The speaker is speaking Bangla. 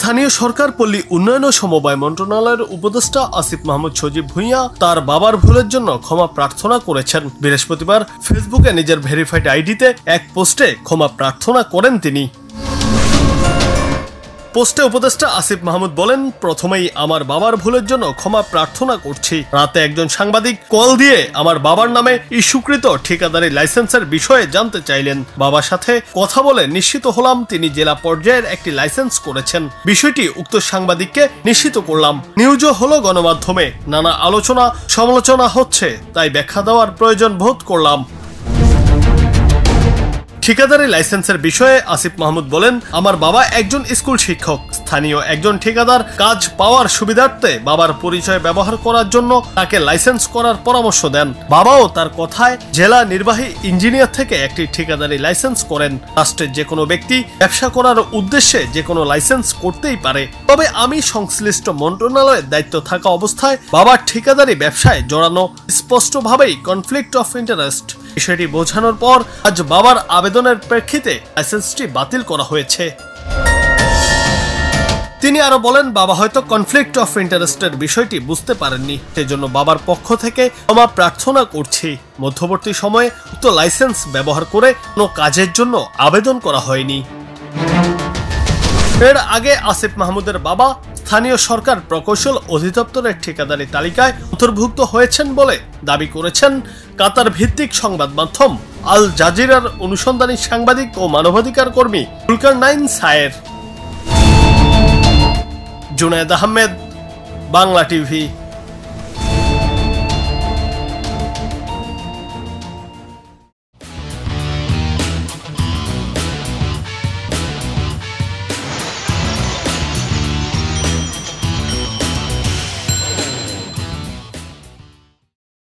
স্থানীয় সরকার পল্লী উন্নয়ন ও সমবায় মন্ত্রণালয়ের উপদেষ্টা আসিফ মাহমুদ সজীব ভুঁইয়া তার বাবার ভুলের জন্য ক্ষমা প্রার্থনা করেছেন। বৃহস্পতিবার ফেসবুকে নিজের ভেরিফাইড আইডিতে এক পোস্টে ক্ষমা প্রার্থনা করেন তিনি। পোস্টে উপদেষ্টা আসিফ মাহমুদ বলেন, প্রথমেই আমার বাবার ভুলের জন্য ক্ষমা প্রার্থনা করছি। রাতে একজন সাংবাদিক কল দিয়ে আমার বাবার নামে ইস্যুকৃত ঠিকাদারি লাইসেন্সের বিষয়ে জানতে চাইলেন। বাবার সাথে কথা বলে নিশ্চিত হলাম তিনি জেলা পর্যায়ের একটি লাইসেন্স করেছেন। বিষয়টি উক্ত সাংবাদিককে নিশ্চিত করলাম। নিউজও হলো গণমাধ্যমে, নানা আলোচনা সমালোচনা হচ্ছে, তাই ব্যাখ্যা দেওয়ার প্রয়োজন বোধ করলাম। ঠিকাদারি লাইসেন্সের বিষয়ে আসিফ মাহমুদ বলেন, আমার বাবা একজন স্কুল শিক্ষক। স্থানীয় একজন ঠিকাদার কাজ পাওয়ার সুবিধার্থে বাবার পরিচয় ব্যবহার করার জন্য তাকে লাইসেন্স করার পরামর্শ দেন। বাবাও তার কথায় জেলা নির্বাহী ইঞ্জিনিয়ার থেকে একটি ঠিকাদারি লাইসেন্স করেন। রাষ্ট্রের যে কোনো ব্যক্তি ব্যবসা করার উদ্দেশ্যে যে কোনো লাইসেন্স করতেই পারে, তবে আমি সংশ্লিষ্ট মন্ত্রণালয়ের দায়িত্ব থাকা অবস্থায় বাবার ঠিকাদারি ব্যবসায় জড়ানো স্পষ্টভাবেই কনফ্লিক্ট অফ ইন্টারেস্ট। বিষয়টি বোঝানোর পর আজ বাবার আবেদনের প্রেক্ষিতে লাইসেন্সটি বাতিল করা হয়েছে। তিনি আরো বলেন, বাবা হয়তো কনফ্লিক্ট অফ ইন্টারেস্টের বিষয়টি বুঝতে পারেননি, সেজন্য বাবার পক্ষ থেকে ক্ষমা প্রার্থনা করছি। মধ্যবর্তী সময়ে উক্ত লাইসেন্স ব্যবহার করে কোনো কাজের জন্য আবেদন করা হয়নি। এর আগে আসিফ মাহমুদের বাবা স্থানীয় সরকার প্রকৌশল অধিদপ্তরের ঠিকাদারি তালিকায় অন্তর্ভুক্ত হয়েছেন বলে দাবি করেছেন কাতার ভিত্তিক সংবাদ মাধ্যম আল জাজিরার অনুসন্ধানী সাংবাদিক ও মানবাধিকার কর্মী জুলকারনাইন সায়ের। জুনায়েদ আহমেদ, বাংলা টিভি।